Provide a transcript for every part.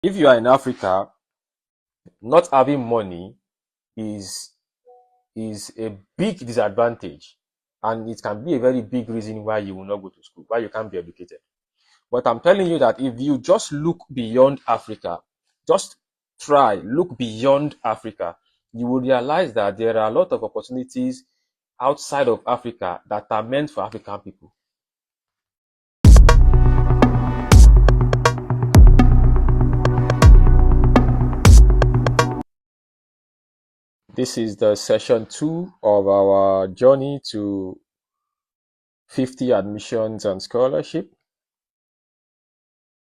If you are in Africa, not having money is is a big disadvantage, and it can be a very big reason why you will not go to school, why you can't be educated. But I'm telling you that if you just look beyond Africa, just try look beyond Africa, you will realize that there are a lot of opportunities outside of Africa that are meant for African people. This is the session 2 of our journey to 50 admissions and scholarship.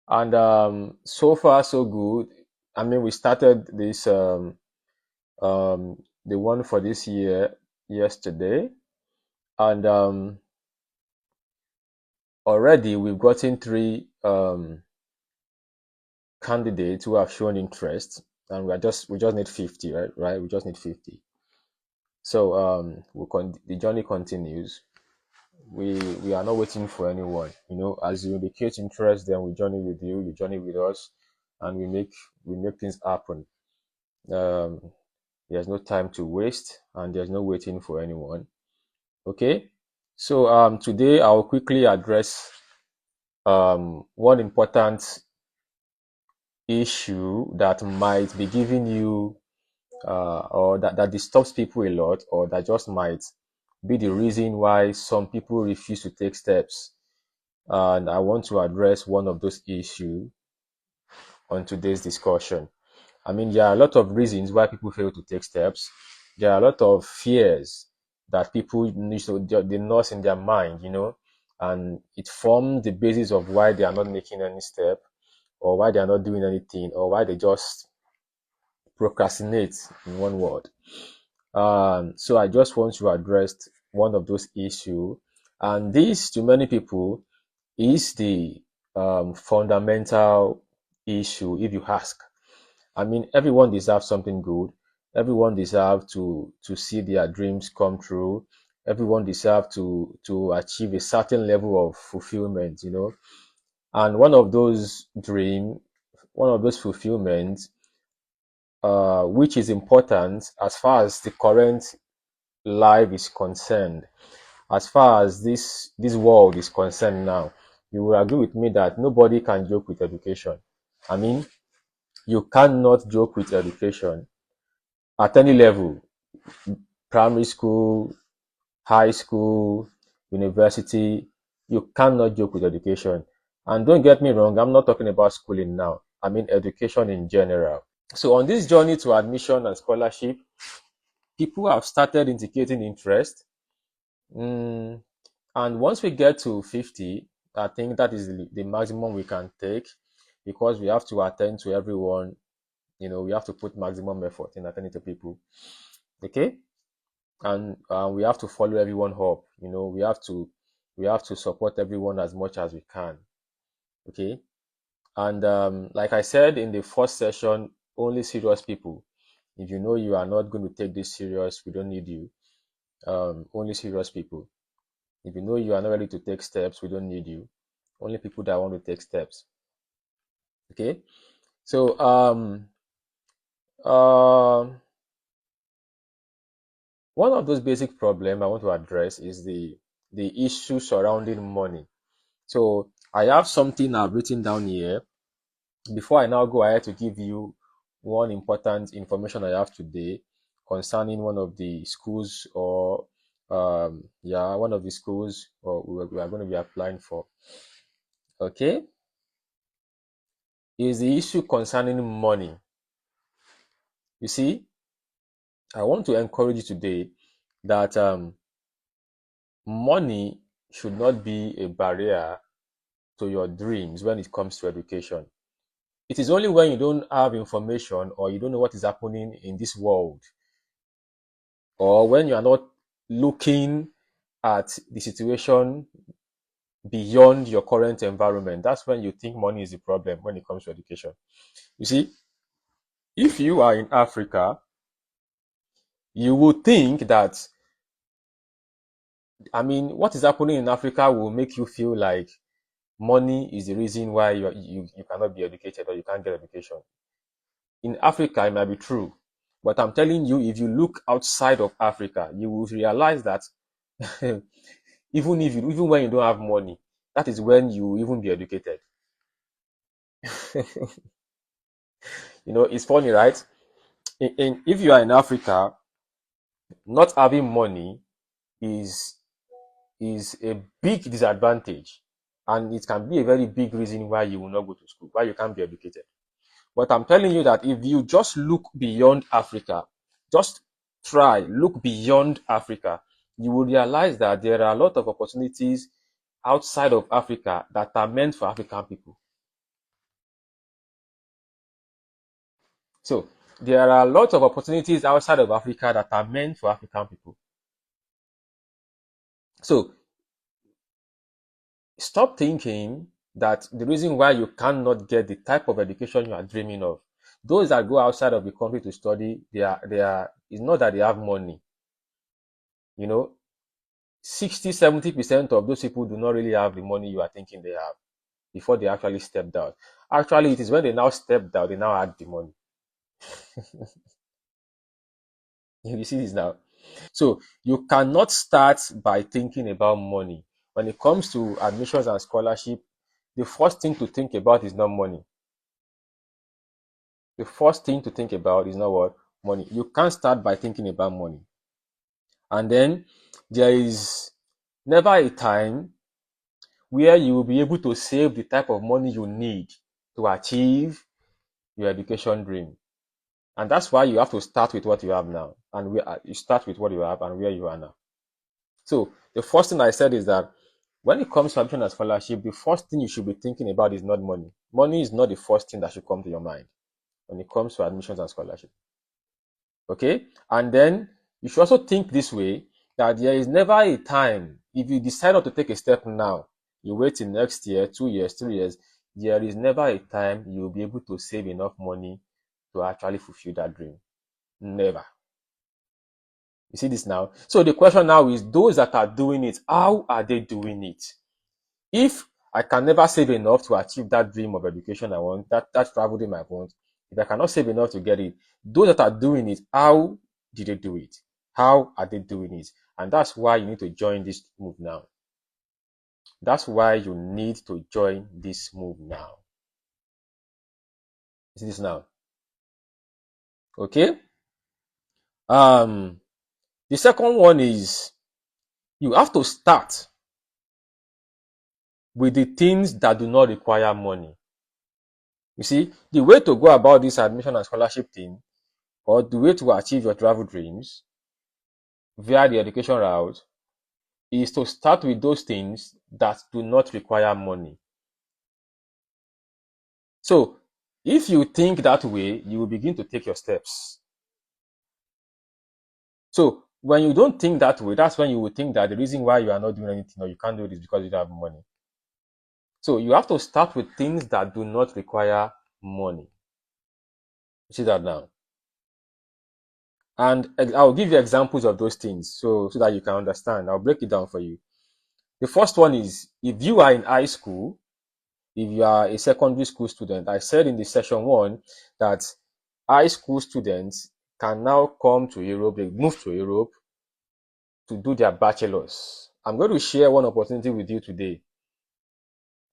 And so far, so good. I mean, we started this, the one for this year yesterday. And already we've gotten 3 candidates who have shown interest. And we just need 50, right? We just need 50. So the journey continues. We are not waiting for anyone. As you indicate interest, then we journey with you. You journey with us, and we make things happen. Um, there's no time to waste, and there's no waiting for anyone. Okay. So today I'll quickly address one important issue that might be giving you or that disturbs people a lot, or that just might be the reason why some people refuse to take steps. And I want to address one of those issues on today's discussion. I mean, there are a lot of reasons why people fail to take steps. There are a lot of fears that people need to they nurse in their mind, and it forms the basis of why they are not making any step, or why they are not doing anything, or why they just procrastinate, in one word. So I just want to address one of those issues, and this, to many people, is the fundamental issue, if you ask. I mean, everyone deserves something good. Everyone deserves to see their dreams come true. Everyone deserves to achieve a certain level of fulfillment, And one of those fulfillments, which is important as far as the current life is concerned, as far as this world is concerned now, you will agree with me that nobody can joke with education. I mean, you cannot joke with education at any level: primary school, high school, university. You cannot joke with education. And don't get me wrong, I'm not talking about schooling now. I mean education in general. So on this journey to admission and scholarship, people have started indicating interest. Mm, and once we get to 50, I think that is the maximum we can take, because we have to attend to everyone. We have to put maximum effort in attending to people. Okay. And we have to follow everyone up. We have to support everyone as much as we can. Okay. And like I said in the first session, only serious people. If you know you are not going to take this serious, we don't need you. Only serious people. If you know you are not ready to take steps, we don't need you. Only people that want to take steps. Okay. So um one of those basic problems I want to address is the issue surrounding money. So I have something I've written down here. Before I now go ahead to give you one important information I have today concerning one of the schools, or one of the schools, or we are going to be applying for. Okay, is the issue concerning money. You see, I want to encourage you today that money should not be a barrier to your dreams when it comes to education. It is only when you don't have information, or you don't know what is happening in this world, or when you are not looking at the situation beyond your current environment, that's when you think money is the problem when it comes to education. You see, if you are in Africa, you would think that, I mean, what is happening in Africa will make you feel like money is the reason why you cannot be educated or you can't get education. In Africa, it might be true, but I'm telling you, if you look outside of Africa, you will realize that even when you don't have money, that is when you will even be educated. It's funny, right? If you are in Africa, not having money is is a big disadvantage, and it can be a very big reason why you will not go to school, why you can't be educated. But I'm telling you that if you just look beyond Africa, just look beyond Africa, you will realize that there are a lot of opportunities outside of Africa that are meant for African people. So there are a lot of opportunities outside of Africa that are meant for African people. So stop thinking that the reason why you cannot get the type of education you are dreaming of, those that go outside of the country to study, it's not that they have money. 60-70% of those people do not really have the money you are thinking they have before they actually stepped out. Actually, it is when they now stepped out, they now had the money. You see this now? So you cannot start by thinking about money. When it comes to admissions and scholarship, the first thing to think about is not money. The first thing to think about is not what? Money. You can't start by thinking about money. And then there is never a time where you will be able to save the type of money you need to achieve your education dream. And that's why you have to start with what you have now. And you start with what you have and where you are now. So the first thing I said is that when it comes to admission and scholarship, the first thing you should be thinking about is not money. Money is not the first thing that should come to your mind when it comes to admissions and scholarship. Okay? And then you should also think this way, that there is never a time, if you decide not to take a step now, you wait till next year, 2 years, 3 years, there is never a time you will be able to save enough money to actually fulfill that dream. Never. You see this now? So the question now is, those that are doing it, how are they doing it? If I can never save enough to achieve that dream of education I want, that travel dream I want, if I cannot save enough to get it, those that are doing it, how did they do it? How are they doing it? And that's why you need to join this move now. That's why you need to join this move now. See this now? Okay? The second one is, you have to start with the things that do not require money. You see, the way to go about this admission and scholarship thing, or the way to achieve your travel dreams via the education route, is to start with those things that do not require money. So if you think that way, you will begin to take your steps. So when you don't think that way, that's when you will think that the reason why you are not doing anything or you can't do this because you don't have money. So you have to start with things that do not require money. You see that now? And I'll give you examples of those things so that you can understand. I'll break it down for you. The first one is, if you are in high school, if you are a secondary school student, I said in the session 1 that high school students can now come to Europe, they move to Europe to do their bachelor's. I'm going to share one opportunity with you today.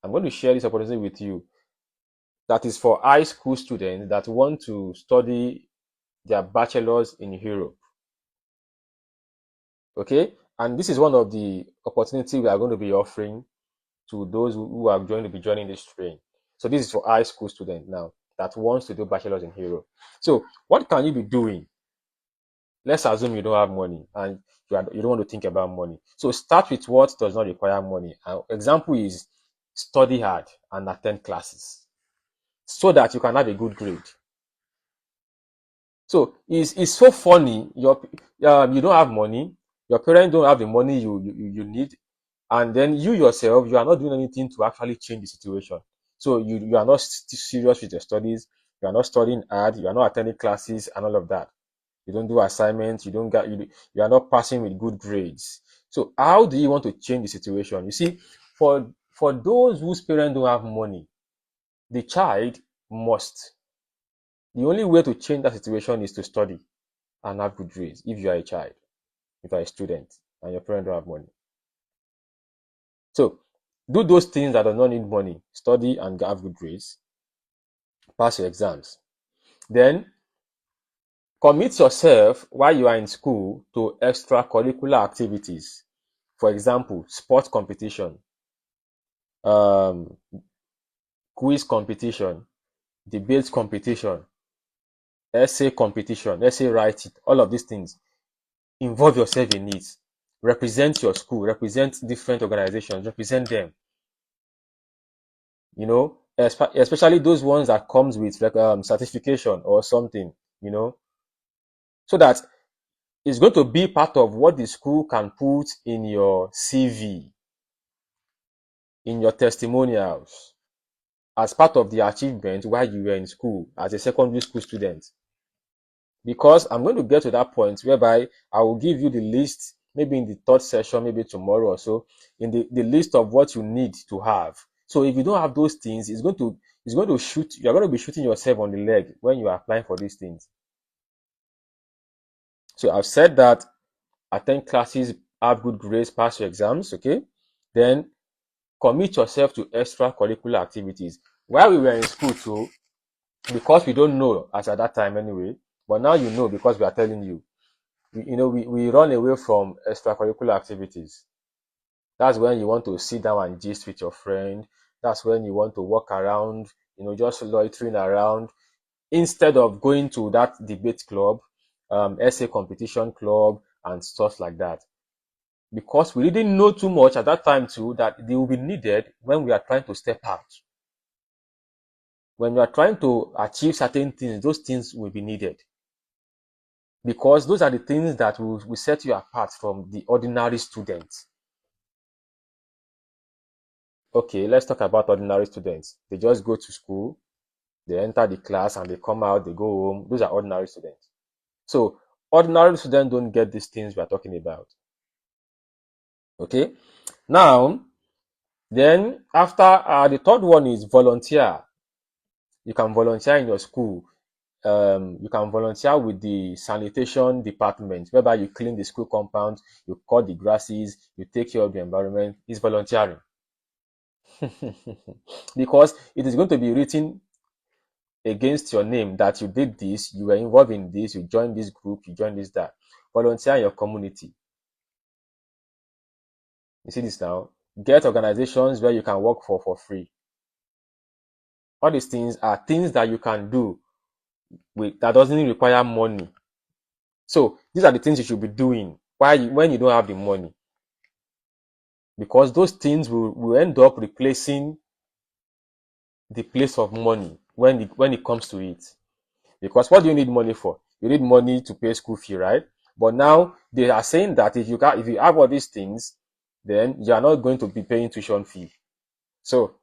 I'm going to share this opportunity with you that is for high school students that want to study their bachelor's in Europe. Okay? And this is one of the opportunities we are going to be offering to those who are going to be joining this train. So this is for high school students now that wants to do bachelor's in Europe. So what can you be doing? Let's assume you don't have money and you don't want to think about money. So start with what does not require money. Example is, study hard and attend classes so that you can have a good grade. So it's so funny. You don't have money. Your parents don't have the money you need, and then you yourself, you are not doing anything to actually change the situation. So you are not serious with your studies. You are not studying hard. You are not attending classes and all of that. You don't do assignments. You are not passing with good grades. So how do you want to change the situation? You see, for For those whose parents don't have money, the child must. The only way to change that situation is to study and have good grades if you are a child, if you are a student, and your parents don't have money. So do those things that do not need money. Study and have good grades. Pass your exams. Then commit yourself while you are in school to extracurricular activities. For example, sport competition, um, quiz competition, debate competition, essay writing, all of these things. Involve yourself in it. Represent your school, represent different organizations, represent them. You know, especially those ones that comes with like certification or something, you know, so that it's going to be part of what the school can put in your CV, in your testimonials, as part of the achievement while you were in school as a secondary school student. Because I'm going to get to that point whereby I will give you the list, maybe in the third session, maybe tomorrow or so, in the list of what you need to have. So if you don't have those things, it's going to shoot, you're going to be shooting yourself on the leg when you are applying for these things. So I've said that attend classes, have good grades, pass your exams, okay? Then commit yourself to extracurricular activities. While we were in school too, because we don't know as at that time anyway, but now you know because we are telling you. We run away from extracurricular activities. That's when you want to sit down and gist with your friend. That's when you want to walk around, just loitering around instead of going to that debate club, essay competition club, and stuff like that. Because we didn't know too much at that time too that they will be needed when we are trying to step out. When you are trying to achieve certain things, those things will be needed. Because those are the things that will set you apart from the ordinary students. Okay, let's talk about ordinary students. They just go to school, they enter the class and they come out, they go home. Those are ordinary students. So ordinary students don't get these things we are talking about. Okay, now then after the third one is volunteer. You can volunteer in your school. You can volunteer with the sanitation department, whereby you clean the school compound, you cut the grasses, you take care of the environment. It's volunteering. Because it is going to be written against your name that you did this, you were involved in this, you joined this group, you joined this, that. Volunteer in your community. You see this now? Get organizations where you can work for free. All these things are things that you can do that doesn't require money. So these are the things you should be doing when you don't have the money. Because those things will end up replacing the place of money when it comes to it. Because what do you need money for? You need money to pay school fee, right? But now they are saying that if you have all these things, then you are not going to be paying tuition fee. So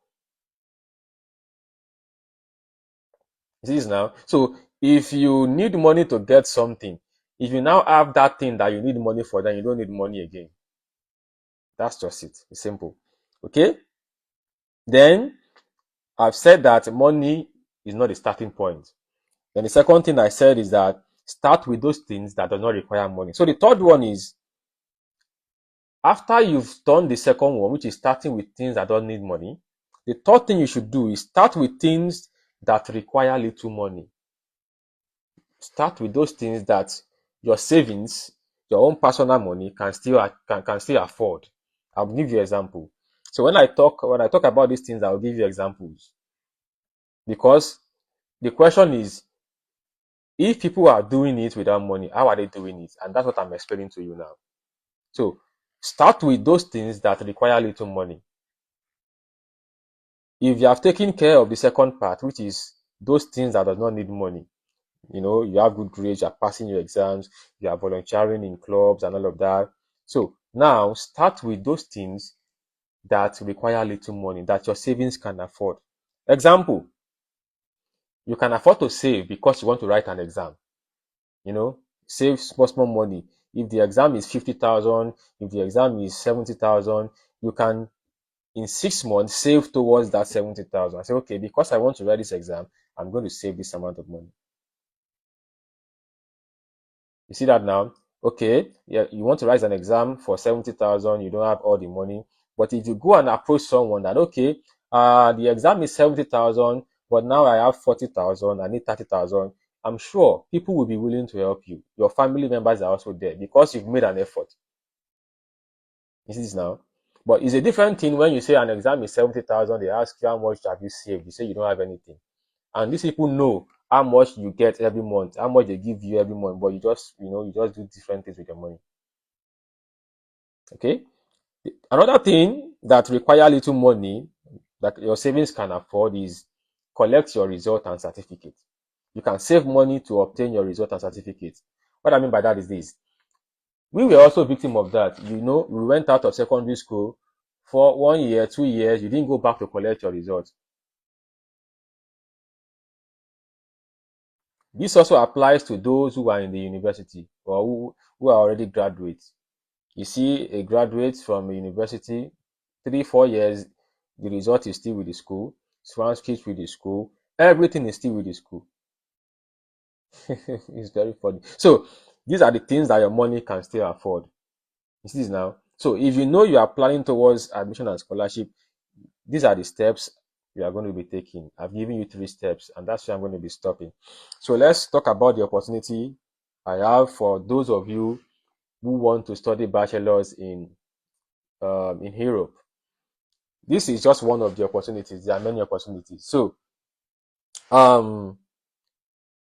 this now. So if you need money to get something, if you now have that thing that you need money for, then you don't need money again. That's just it. It's simple. Okay? Then I've said that money is not the starting point. Then the second thing I said is that start with those things that do not require money. So the third one is, after you've done the second one, which is starting with things that don't need money, the third thing you should do is start with things that require little money. Start with those things that your savings, your own personal money can still afford. I'll give you an example. So when I talk about these things, I'll give you examples. Because the question is, if people are doing it without money, how are they doing it? And that's what I'm explaining to you now. So start with those things that require little money. If you have taken care of the second part, which is those things that do not need money, you have good grades, you are passing your exams, you are volunteering in clubs and all of that. So now start with those things that require little money, that your savings can afford. Example, you can afford to save because you want to write an exam. Save small money. If the exam is 50,000, if the exam is 70,000, you can in 6 months save towards that 70,000. I say, okay, because I want to write this exam, I'm going to save this amount of money. You see that now? Okay, yeah, you want to write an exam for 70,000, you don't have all the money. But if you go and approach someone that, okay, the exam is 70,000, but now I have 40,000, I need 30,000, I'm sure people will be willing to help you. Your family members are also there because you've made an effort. You see this now? But it's a different thing when you say an exam is 70,000, they ask you how much have you saved. You say you don't have anything. And these people know how much you get every month, how much they give you every month, but you just, you just do different things with your money. Okay? Another thing that require little money that your savings can afford is collect your result and certificate. You can save money to obtain your result and certificate. What I mean by that is this. We were also victim of that. We went out of secondary school for 1 year, 2 years, you didn't go back to collect your results. This also applies to those who are in the university or who are already graduates. You see a graduate from a university, 3, 4 years, the result is still with the school, transcript with the school, everything is still with the school. It's very funny. So these are the things that your money can still afford. You see this now? So if you know you are planning towards admission and scholarship, these are the steps you are going to be taking. I've given you 3 steps, and that's where I'm going to be stopping. So let's talk about the opportunity I have for those of you who want to study bachelor's in Europe. This is just one of the opportunities. There are many opportunities. So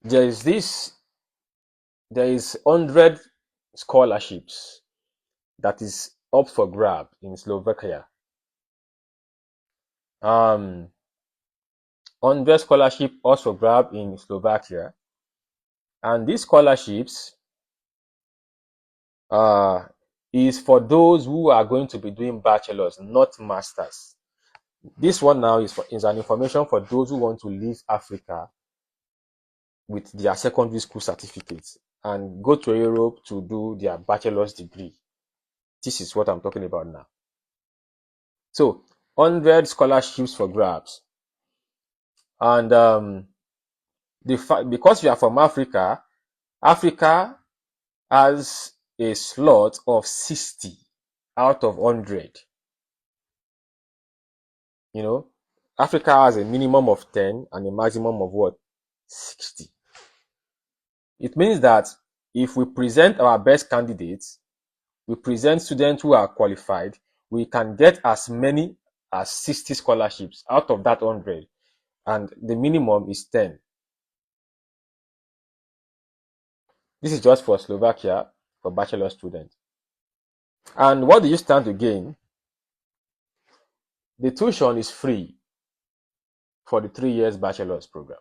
there is 100 scholarships that is up for grab in Slovakia. 100 scholarship up for grab in Slovakia, and these scholarships is for those who are going to be doing bachelors, not masters. This one now is an information for those who want to leave Africa with their secondary school certificates and go to Europe to do their bachelor's degree. This is what I'm talking about now. So 100 scholarships for grabs, and because you are from Africa, Africa has a slot of 60 out of 100. Africa has a minimum of 10 and a maximum of what? 60. It means that if we present our best candidates, we present students who are qualified, we can get as many as 60 scholarships out of that 100, and the minimum is 10. This is just for Slovakia, for bachelor students. And what do you stand to gain? The tuition is free for the 3 years bachelor's program.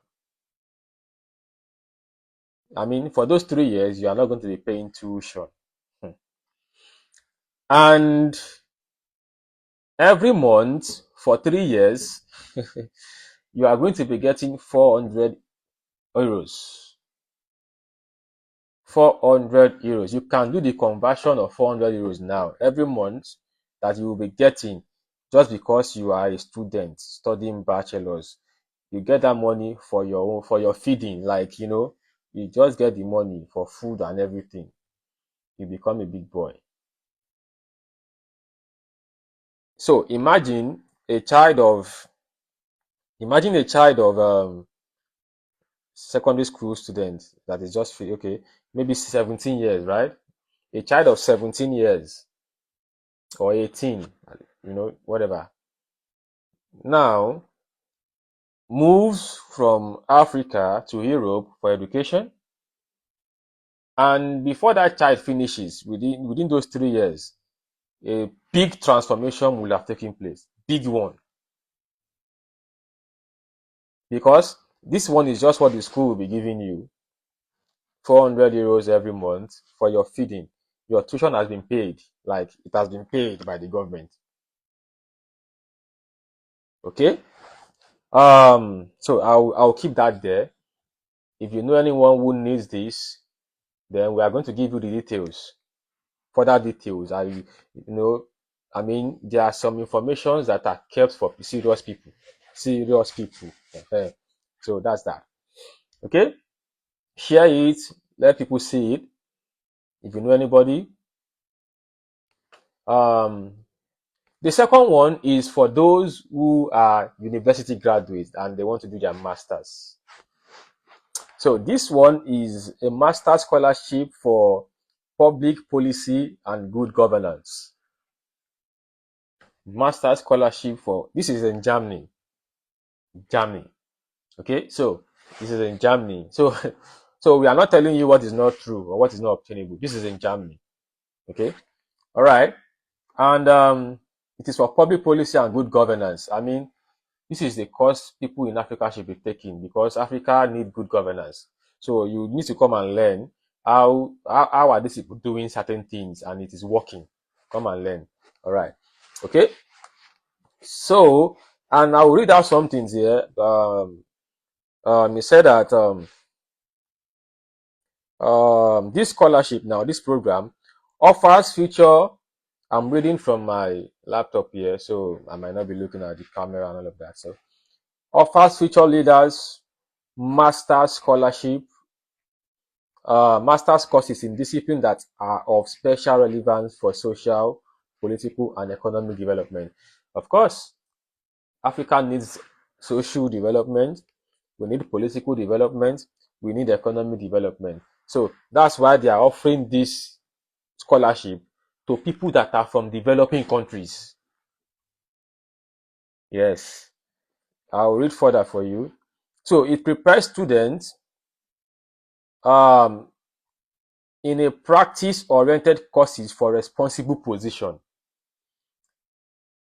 I mean, for those 3 years, you are not going to be paying tuition. And every month for 3 years, you are going to be getting 400 euros. 400 euros. You can do the conversion of 400 euros now every month that you will be getting just because you are a student studying bachelor's. You get that money for your feeding, like you just get the money for food and everything. You become a big boy. So imagine a child of secondary school student that is just free, okay, maybe 17 years, right? A child of 17 years or 18, whatever, now moves from Africa to Europe for education, and before that child finishes, within those 3 years, a big transformation will have taken place. Big one. Because this one is just what the school will be giving you. 400 euros every month for your feeding. Your tuition has been paid. Like, it has been paid by the government. Okay? So I'll keep that there. If you know anyone who needs this, then we are going to give you the details. Further details. I mean, there are some informations that are kept for serious people. Serious people. So that's that. Okay? Share it. Let people see it. If you know anybody. The second one is for those who are university graduates and they want to do their masters. So this one is a master scholarship for public policy and good governance. Master scholarship for, this is in Germany. Germany. Okay, so this is in Germany. So so we are not telling you what is not true or what is not obtainable. This is in Germany. Okay, all right. And it is for public policy and good governance. I mean, this is the course people in Africa should be taking because Africa need good governance. So you need to come and learn how are these people doing certain things and it is working. Come and learn. All right. Okay. So, and I will read out some things here. He said that this scholarship now, this program offers future. I'm reading from my laptop here, so I might not be looking at the camera and all of that. So, offers future leaders master's scholarship, master's courses in disciplines that are of special relevance for social, political, and economic development. Of course, Africa needs social development, we need political development, we need economic development. So that's why they are offering this scholarship to people that are from developing countries. Yes, I'll read further for you. So it prepares students um, in a practice-oriented courses for responsible position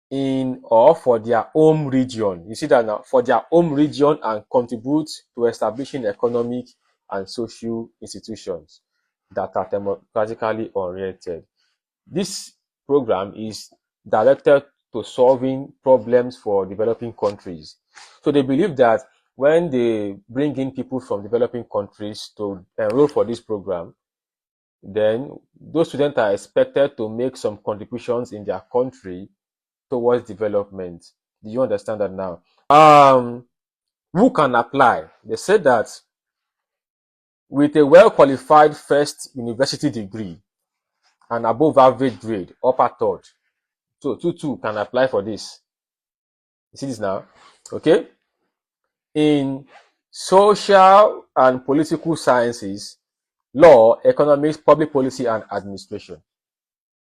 in or for their home region. You see that now, for their home region and contribute to establishing economic and social institutions that are democratically oriented. This program is directed to solving problems for developing countries. So they believe that when they bring in people from developing countries to enroll for this program, then those students are expected to make some contributions in their country towards development. Do you understand that now? Who can apply? They said that with a well-qualified first university degree and above average grade, upper third, so 2-2 can apply for this. You see this now? Okay. In social and political sciences, law, economics, public policy, and administration.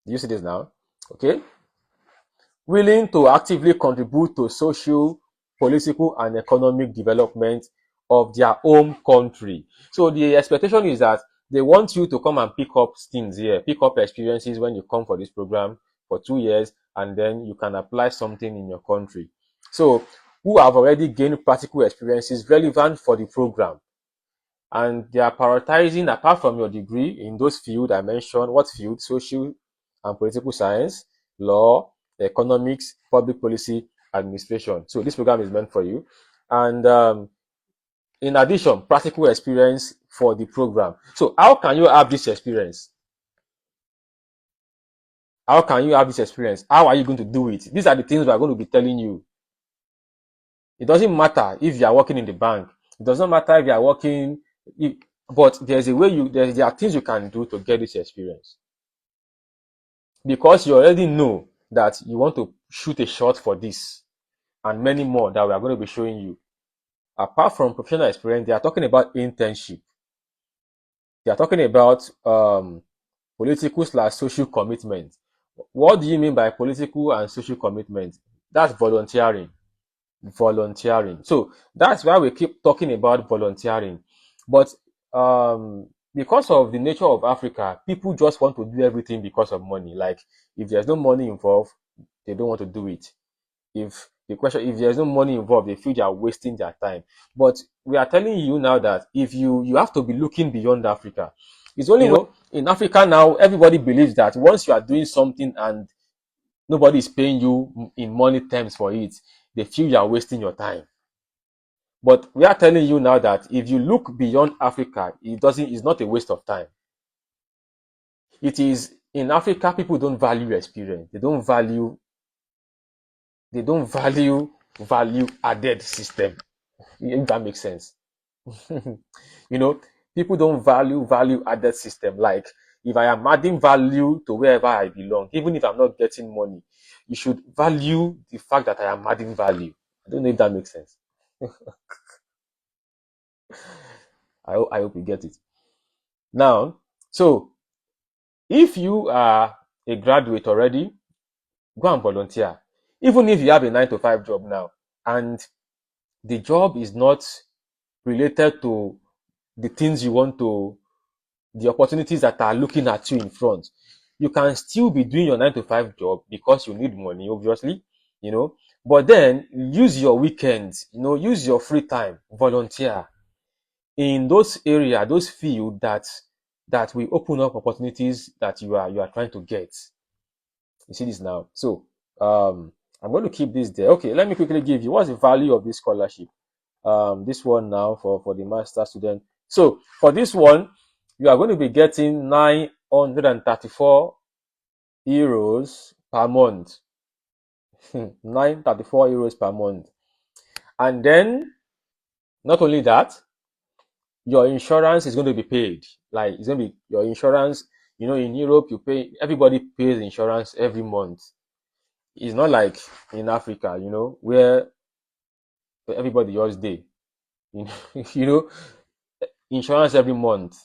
Do you see this now? Okay. Willing to actively contribute to social, political, and economic development of their home country. So the expectation is that they want you to come and pick up things here, pick up experiences when you come for this program for 2 years, and then you can apply something in your country. So who have already gained practical experiences relevant for the program. And they are prioritizing, apart from your degree in those fields I mentioned, what field? Social and political science, law, economics, public policy, administration. So this program is meant for you. And in addition, practical experience for the program. So how can you have this experience? How can you have this experience? How are you going to do it? These are the things we are going to be telling you. It doesn't matter if you are working in the bank. It does not matter if you are working, but there's a way there are things you can do to get this experience. Because you already know that you want to shoot a shot for this and many more that we are going to be showing you. Apart from professional experience, they are talking about internship. They are talking about political/social commitment. What do you mean by political and social commitment? That's volunteering. Volunteering. So that's why we keep talking about volunteering. But because of the nature of Africa, people just want to do everything because of money. Like if there's no money involved, they don't want to do it. If there's no money involved, they feel they are wasting their time. But we are telling you now that if you have to be looking beyond Africa. It's only in Africa now, everybody believes that once you are doing something and nobody is paying you in money terms for it, they feel you are wasting your time. But we are telling you now that if you look beyond Africa, it's not a waste of time. It is in Africa, people don't value experience. They don't value added system. If that makes sense. You know, people don't value added system. Like if I am adding value to wherever I belong, even if I'm not getting money, you should value the fact that I am adding value. I don't know if that makes sense. I hope you get it. Now, so if you are a graduate already, go and volunteer. Even if you have a 9 to 5 job now, and the job is not related to the things you want to, the opportunities that are looking at you in front, you can still be doing your 9 to 5 job because you need money, obviously, you know. But then use your weekends, use your free time, volunteer in those areas, those fields that will open up opportunities that you are trying to get. You see this now. So I'm going to keep this there. Okay, let me quickly give you what's the value of this scholarship. This one now for the master student. So for this one, you are going to be getting 934 euros per month. 934 euros per month. And then not only that, your insurance is going to be paid. Like it's going to be your insurance. In Europe, everybody pays insurance every month. It's not like in Africa, where everybody just day. You know, insurance every month.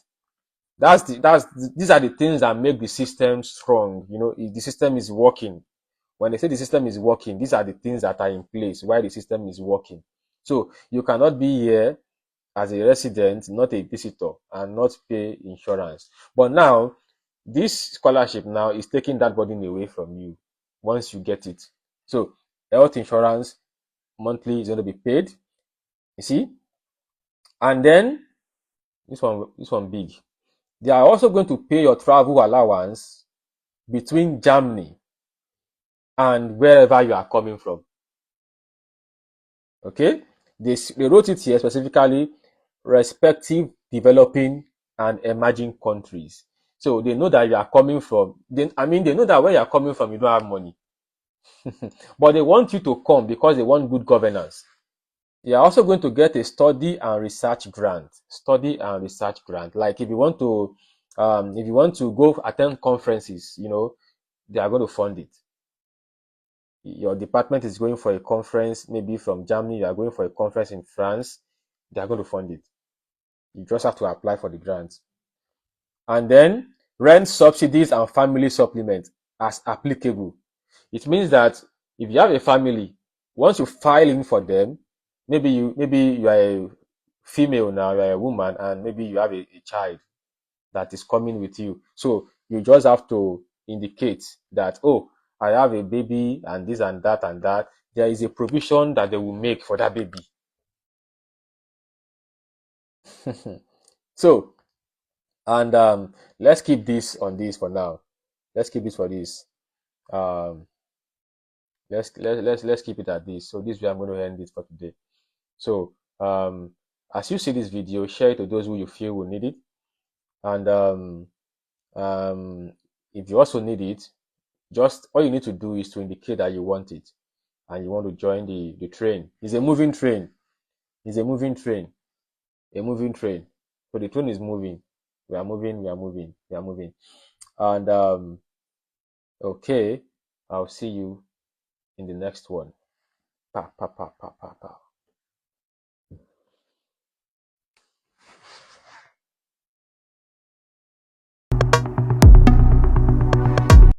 These are the things that make the system strong. If the system is working. When they say the system is working, these are the things that are in place while the system is working. So you cannot be here as a resident, not a visitor, and not pay insurance. But now, this scholarship now is taking that burden away from you once you get it. So health insurance monthly is going to be paid. You see, and then this one big. They are also going to pay your travel allowance between Germany and wherever you are coming from. Okay, they wrote it here specifically, respective developing and emerging countries. So they know that you are coming from. They know that where you are coming from, you don't have money, but they want you to come because they want good governance. You are also going to get a study and research grant. Study and research grant. Like if you want to go attend conferences, they are going to fund it. Your department is going for a conference, maybe from Germany, you are going for a conference in France, they are going to fund it. You just have to apply for the grant. And then rent subsidies and family supplement as applicable. It means that if you have a family, once you file in for them, maybe you are a female now, you are a woman, and maybe you have a child that is coming with you. So you just have to indicate that, oh, I have a baby and this and that and that. There is a provision that they will make for that baby. So, and let's keep this on this for now. Let's keep this for this. Um, let's keep it at this. So this way I'm going to end it for today. So as you see this video, share it to those who you feel will need it. And if you also need it, just all you need to do is to indicate that you want it and you want to join the train. It's a moving train. It's a moving train. A moving train. So the train is moving. We are moving. We are moving. We are moving. And okay, I'll see you in the next one. Pa pa pa pa pa pa.